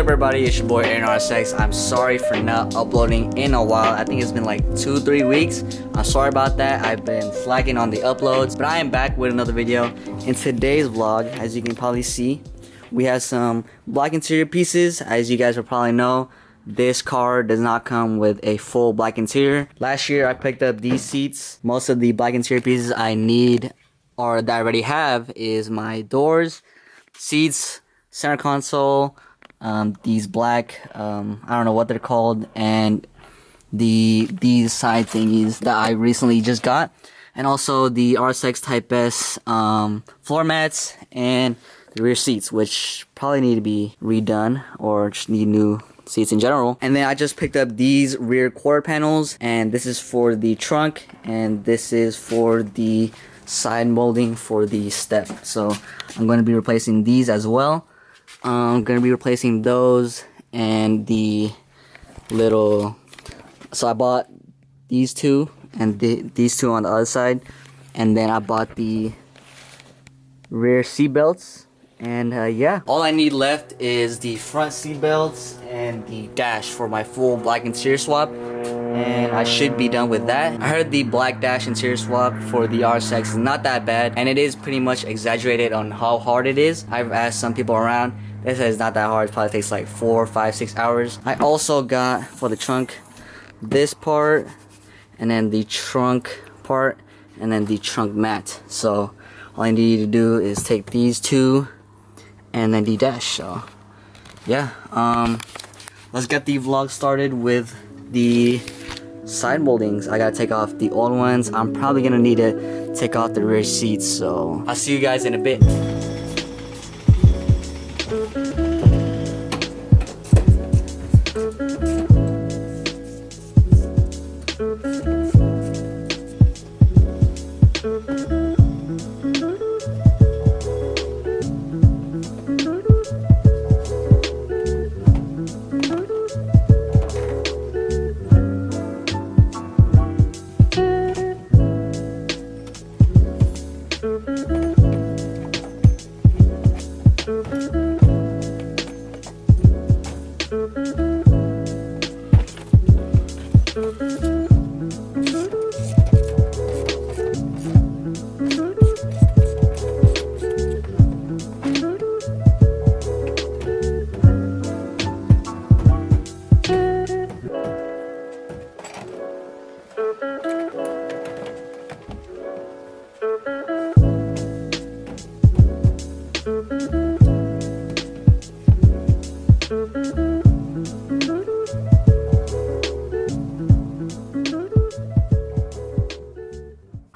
up everybody, it's your boy AronRSX. I'm sorry for not uploading in a while. I think it's been like 2-3 weeks. I'm sorry about that. I've been slacking on the uploads, but I am back with another video. In today's vlog, as you can probably see, we have some black interior pieces. As you guys will probably know, this car does not come with a full black interior. Last year I picked up these seats. Most of the black interior pieces I need or that I already have is my doors, seats, center console, these black I don't know what they're called, and these side thingies that I recently just got, and also the RSX Type S floor mats and the rear seats, which probably need to be redone or just need new seats in general. And then I just picked up these rear quarter panels, and this is for the trunk and this is for the side molding for the step. So I'm going to be replacing these as well. I'm going to be replacing those and the little, so I bought these two and these two on the other side, and then I bought the rear seat belts. And yeah, all I need left is the front seat belts and the dash for my full black interior swap, and I should be done with that. I heard the black dash interior swap for the RSX is not that bad, and it is pretty much exaggerated on how hard it is. I've asked some people around, they said it's not that hard. It probably takes like 4, 5, 6 hours. I also got for the trunk this part, and then the trunk part, and then the trunk mat. So all I need to do is take these two and then the dash. So yeah, let's get the vlog started with the side moldings. I gotta take off the old ones. I'm probably gonna need to take off the rear seats, so I'll see you guys in a bit.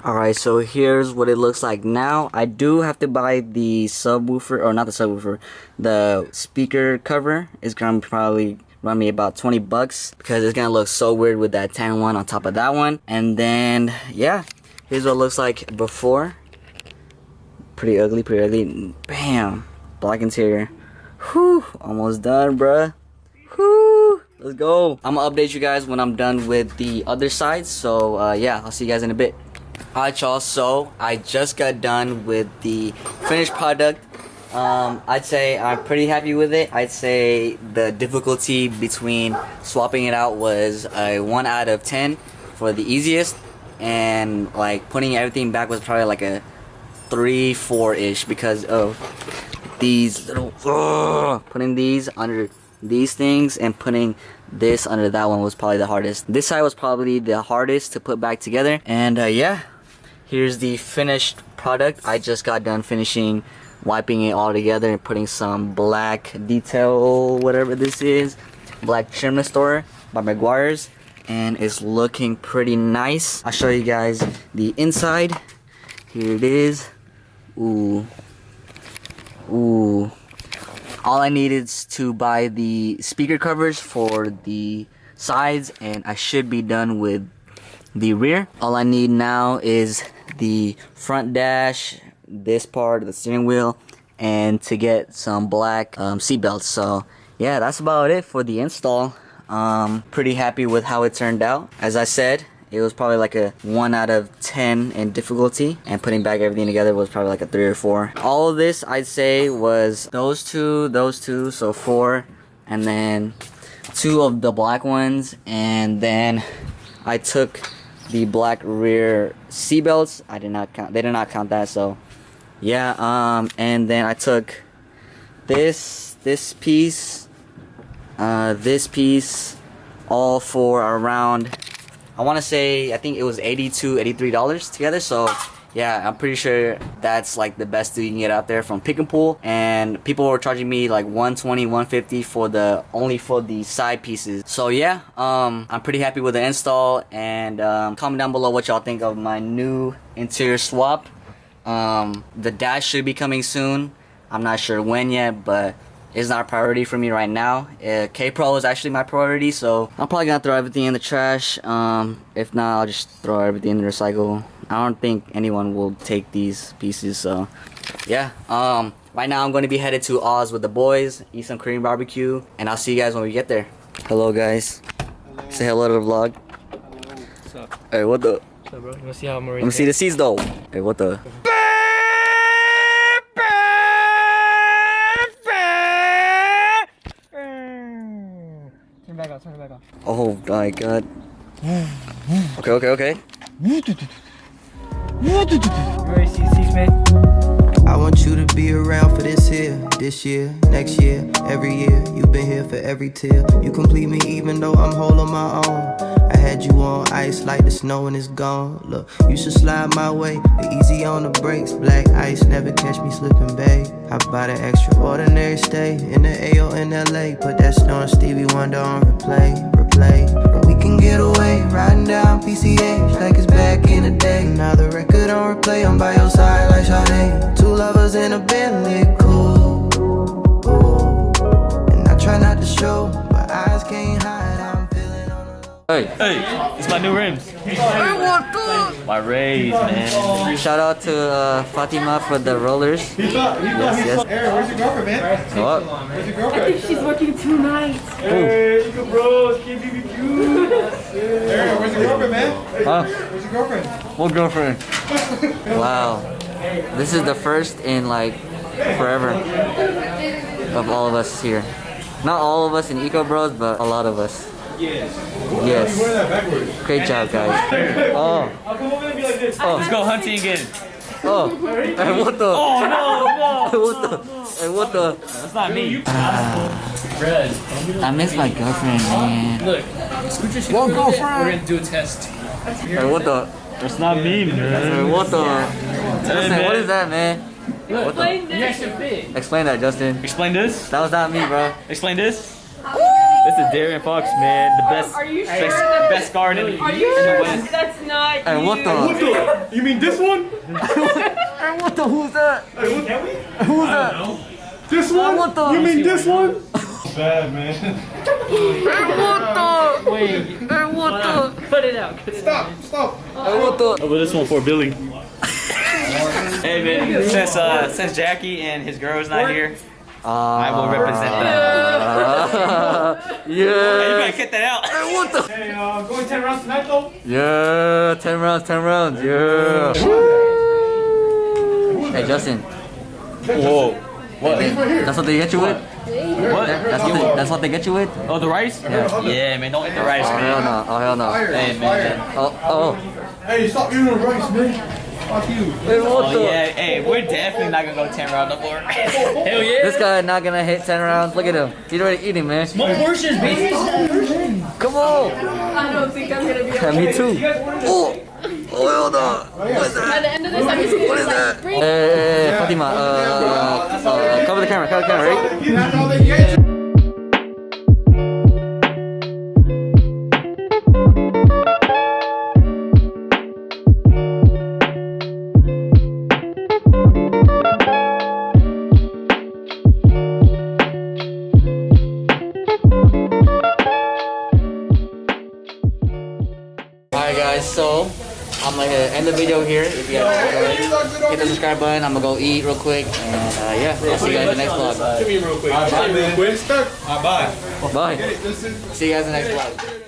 Alright, so here's what it looks like now. I do have to buy the subwoofer, or not the subwoofer, the speaker cover. It's gonna probably run me about 20 bucks because it's gonna look so weird with that tan one on top of that one. And then yeah, here's what it looks like before. Pretty ugly, pretty ugly. Bam, black interior. Whew, almost done, bruh. Whew, let's go. I'm gonna update you guys when I'm done with the other side. So yeah, I'll see you guys in a bit. Alright y'all, so I just got done with the finished product. I'd say I'm pretty happy with it. I'd say the difficulty between swapping it out was a 1 out of 10 for the easiest, and like putting everything back was probably like a 3-4-ish because of these little putting these under these things and putting this under that one was probably the hardest. This side was probably the hardest to put back together. And yeah, here's the finished product. I just got done finishing wiping it all together and putting some black detail, whatever this is, black trim restorer by Meguiar's, and it's looking pretty nice. I'll show you guys the inside. Here it is. Ooh, all I need is to buy the speaker covers for the sides, and I should be done with the rear. All I need now is the front dash, this part, the steering wheel, and to get some black seat belts. So yeah, that's about it for the install. Pretty happy with how it turned out. As I said, it was probably like a 1 out of 10 in difficulty, and putting back everything together was probably like a 3 or 4. All of this I'd say was those two, so 4, and then 2 of the black ones, and then I took the black rear seat belts. They did not count that, so yeah. And then I took this piece, this piece, all for around, I want to say, I think it was $82, $83 together. So yeah, I'm pretty sure that's like the best deal you can get out there from Pick and Pull. And people were charging me like $120, $150 for only for the side pieces. So yeah, I'm pretty happy with the install. And comment down below what y'all think of my new interior swap. The dash should be coming soon. I'm not sure when yet, but it's not a priority for me right now. K-Pro is actually my priority, so I'm probably gonna throw everything in the trash. If not, I'll just throw everything in the recycle. I don't think anyone will take these pieces, so yeah. Right now I'm going to be headed to Oz with the boys, eat some Korean barbecue, and I'll see you guys when we get there. Hello guys. Hello. Say hello to the vlog. Hello. What's up? Hey, what the? What's up, bro? You wanna see how I'm Let me see the seats though. Hey, what the? Turn back off, turn it back off. Oh my god. Okay. You ready to see the seats, man? I want you to be around for this year, next year, every year. You've been here for every tear. You complete me even though I'm whole on my own. I had you on ice like the snow when it's gone. Look, you should slide my way. Be easy on the brakes, black ice, never catch me slipping, babe. How about an extraordinary stay in the AO in LA? Put that snow on Stevie Wonder on replay. But we can get away, riding down PCH like it's back in the day. Now the record on replay, I'm by your side like Sade. 2 lovers in a Bentley, cool. And I try not to show, but eyes can't hide. I'm feeling on the low. Hey, it's my new rims. My Rays, man. Shout out to Fatima for the rollers. Yes. Aaron, where's your girlfriend, man? What? Where's your girlfriend? She's working 2 nights. Hey, you go, bros. Can't be cute. Aaron, where's your girlfriend, man? Huh? Where's your girlfriend? What girlfriend? Wow. This is the first in like forever of all of us here. Not all of us in Eco Bros, but a lot of us. Yes. You wear that backwards. Great job, guys. Oh. I'll come over and be like this. Let's go hunting again. Oh. Hey, what the? Oh no, Hey, what the? Hey, what the? that's not me. I miss my girlfriend, man. Look, Scooter's What we're girlfriend? gonna do a test. Hey, what the? That's not me, man. Hey, what the? Justin, what is that, man? What the? You guys should fit. Explain that, Justin. Explain this. That was not me, bro. Explain this. This is Darian Fox, man. The best, Are you sure best guard in the Are you in the sure West. that's not Hey, you? what the? You mean this one? Hey, what the? Who's that? Who's that? This one? What the? You mean this one? Bad, man. Hey, what the? Wait, Hey, what the? cut it out. Stop. Hey, what the? Oh, but this one for Billy. Hey man, since Jackie and his girl is not here, I will represent them. Hey, you Yeah. better get that out. Hey, what the? Hey, going 10 rounds tonight, though? Yeah. 10 rounds. Yeah. Hey, Justin. Whoa. What? That's what they get you with? What? That's what they get you with? Oh, the rice? Yeah, man. Don't eat the rice, Oh, hell man. no. Oh, hell no. Hey, man. Oh. Hey, stop eating the rice, man. Fuck you. Hey, what Oh the? yeah. Hey, we're definitely not gonna go 10 rounds no more. Hell yeah. This guy not gonna hit 10 rounds. Look at him. He's already eating, man. Small portions, baby. Come on. I don't think I'm gonna be Yeah, able me too. Oh. Oh, hell no. What is that? At the end of this, I'm just gonna What is like, that? bring Hey, Fatima. Cover the camera. Right? That's all they get you. Alright guys, so I'm gonna end the video here. If you guys enjoyed, hit the subscribe button. I'm gonna go eat real quick, and yeah, I'll see you guys in the next vlog. Give me real quick. Bye, man. Quick. Bye. Bye. See you guys in the next vlog.